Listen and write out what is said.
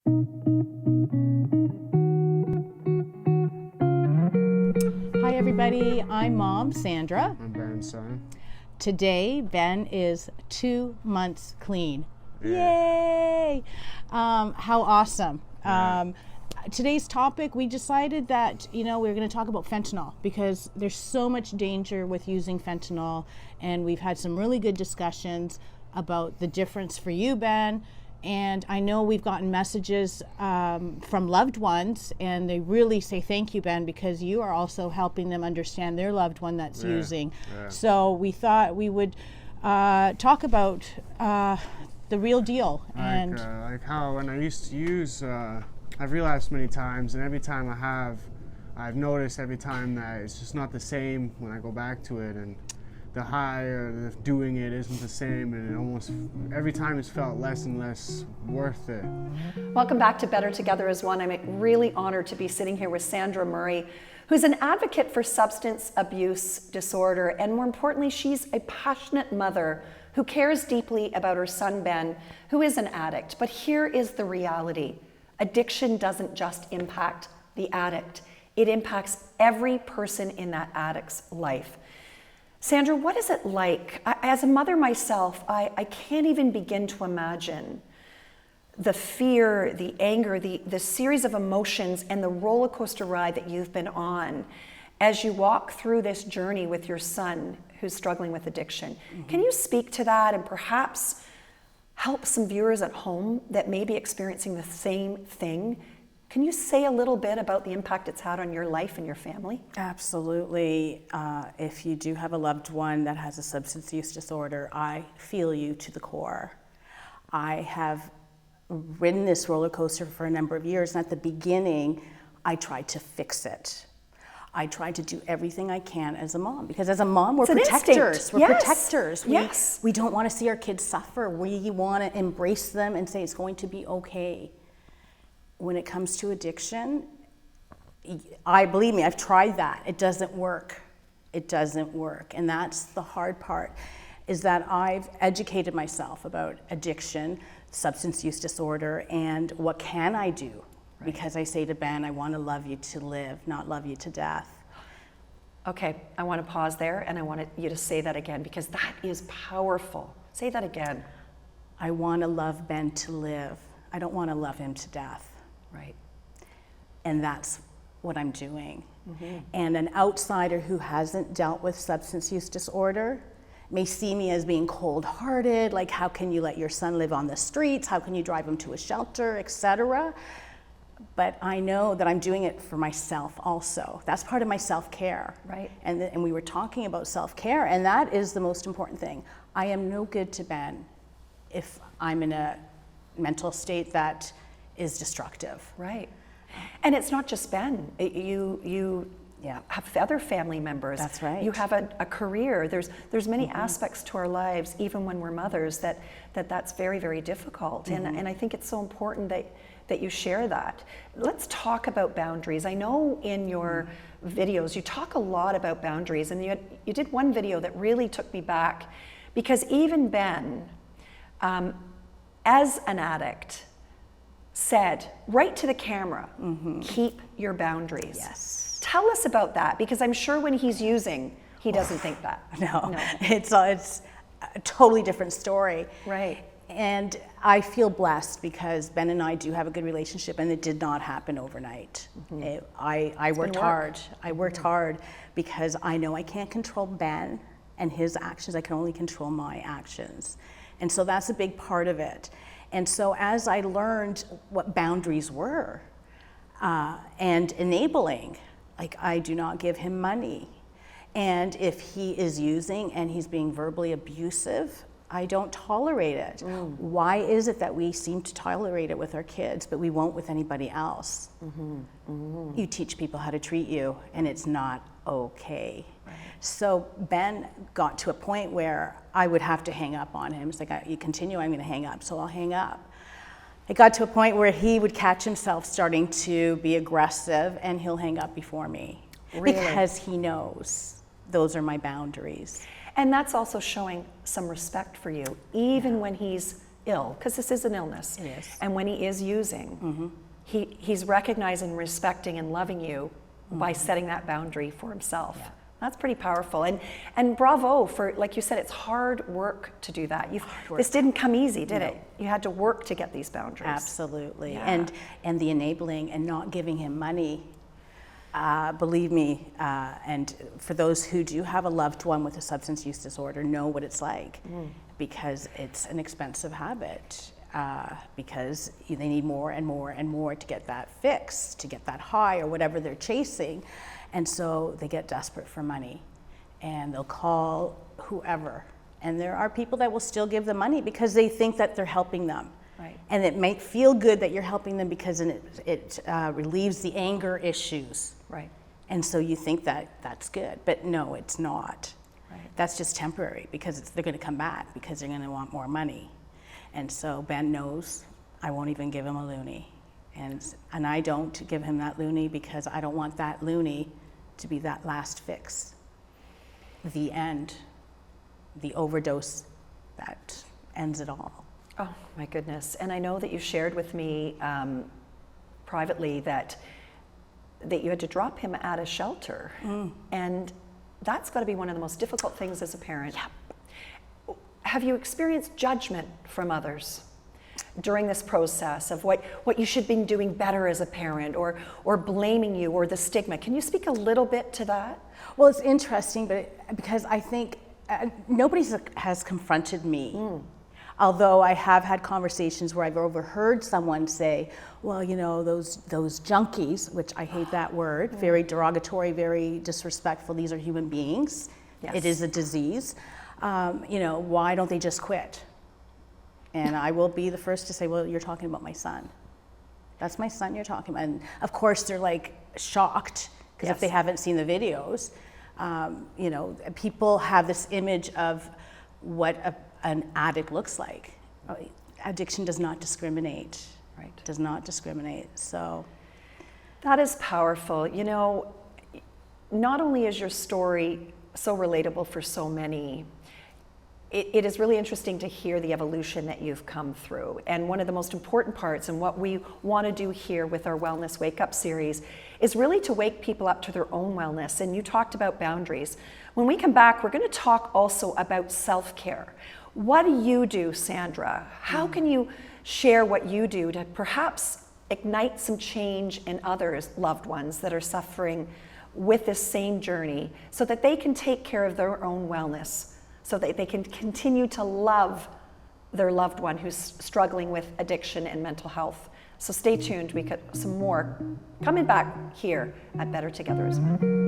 Hi everybody, I'm Mom Sandra. I'm Ben's son. Today Ben is 2 months clean. Yeah. Yay! How awesome. Yeah. Today's topic, we decided that, we're going to talk about fentanyl because there's so much danger with using fentanyl, and we've had some really good discussions about the difference for you, Ben. And I know we've gotten messages from loved ones, and they really say thank you, Ben, because you are also helping them understand their loved one that's using. Yeah. So we thought we would talk about the real deal. Like how when I used to use, I've relapsed many times, and every time I've noticed every time that it's just not the same when I go back to it, and the high or the doing it isn't the same, and it almost every time it's felt less and less worth it. Welcome back to Better Together as One. I'm really honored to be sitting here with Sandra Murray, who's an advocate for substance abuse disorder, and more importantly, she's a passionate mother who cares deeply about her son Ben, who is an addict. But here is the reality. Addiction doesn't just impact the addict. It impacts every person in that addict's life. Sandra, what is it like? As a mother myself, I can't even begin to imagine the fear, the anger, the series of emotions and the roller coaster ride that you've been on as you walk through this journey with your son who's struggling with addiction. Mm-hmm. Can you speak to that and perhaps help some viewers at home that may be experiencing the same thing? Can you say a little bit about the impact it's had on your life and your family? Absolutely. If you do have a loved one that has a substance use disorder, I feel you to the core. I have ridden this roller coaster for a number of years, and at the beginning, I tried to fix it. I tried to do everything I can as a mom, because as a mom, we're protectors. We're protectors. We don't want to see our kids suffer. We want to embrace them and say it's going to be okay. When it comes to addiction, believe me, I've tried that. It doesn't work. It doesn't work. And that's the hard part, is that I've educated myself about addiction, substance use disorder, and what can I do? Right. Because I say to Ben, I want to love you to live, not love you to death. Okay, I want to pause there, and I want you to say that again, because that is powerful. Say that again. I want to love Ben to live. I don't want to love him to death. Right. And that's what I'm doing. Mm-hmm. And an outsider who hasn't dealt with substance use disorder may see me as being cold-hearted, like how can you let your son live on the streets, how can you drive him to a shelter, etc. But I know that I'm doing it for myself also. That's part of my self-care. Right. And we were talking about self-care, and that is the most important thing. I am no good to Ben if I'm in a mental state that is destructive. Right. And it's not just Ben. You have other family members. That's right. You have a career. There's many aspects to our lives, even when we're mothers, that's very, very difficult. Mm-hmm. And I think it's so important that you share that. Let's talk about boundaries. I know in your videos you talk a lot about boundaries, and you did one video that really took me back, because even Ben, as an addict, said right to the camera, keep your boundaries. Yes. Tell us about that, because I'm sure when he's using, he doesn't think that. No. It's a totally different story. Right. And I feel blessed because Ben and I do have a good relationship, and it did not happen overnight. Mm-hmm. I worked hard. I worked hard because I know I can't control Ben and his actions. I can only control my actions. And so that's a big part of it. And so as I learned what boundaries were and enabling, like I do not give him money. And if he is using and he's being verbally abusive, I don't tolerate it. Why is it that we seem to tolerate it with our kids, but we won't with anybody else? You teach people how to treat you, and it's not okay. Right. So Ben got to a point where I would have to hang up on him. It's like, you continue, I'm going to hang up, so I'll hang up. It got to a point where he would catch himself starting to be aggressive, and he'll hang up before me. Really? Because he knows those are my boundaries. And that's also showing some respect for you, even when he's ill, because this is an illness, Yes. and when he is using, he's recognizing, respecting, and loving you by setting that boundary for himself. Yeah. That's pretty powerful. And bravo for, like you said, it's hard work to do that. This didn't come easy, did it? You had to work to get these boundaries. Absolutely. Yeah. And the enabling and not giving him money, believe me, and for those who do have a loved one with a substance use disorder, know what it's like, because it's an expensive habit. Because they need more and more and more to get that fix, to get that high or whatever they're chasing. And so they get desperate for money, and they'll call whoever. And there are people that will still give them money because they think that they're helping them. Right. And it might feel good that you're helping them because it relieves the anger issues. Right. And so you think that that's good, but no, it's not. Right. That's just temporary because they're going to come back because they're going to want more money. And so Ben knows I won't even give him a loonie. And I don't give him that loonie because I don't want that loonie to be that last fix. The end, the overdose that ends it all. Oh my goodness. And I know that you shared with me privately that you had to drop him at a shelter. And that's got to be one of the most difficult things as a parent. Yep. Have you experienced judgment from others during this process of what you should be doing better as a parent, or blaming you, or the stigma? Can you speak a little bit to that? Well, it's interesting, because I think nobody has confronted me. Although I have had conversations where I've overheard someone say, well, you know, those junkies, which I hate that word, very derogatory, very disrespectful, these are human beings. Yes. It is a disease. You know, why don't they just quit? And I will be the first to say, well, you're talking about my son. That's my son you're talking about. And of course they're like shocked, because if they haven't seen the videos, you know, people have this image of what an addict looks like. Addiction does not discriminate. Right. Does not discriminate. So that is powerful. You know, not only is your story so relatable for so many, it is really interesting to hear the evolution that you've come through. And one of the most important parts, and what we want to do here with our Wellness Wake Up series, is really to wake people up to their own wellness. And you talked about boundaries. When we come back, we're going to talk also about self-care. What do you do, Sandra? How can you share what you do to perhaps ignite some change in others, loved ones that are suffering with this same journey, so that they can take care of their own wellness, so that they can continue to love their loved one who's struggling with addiction and mental health? So stay tuned. We got some more coming back here at Better Together as One.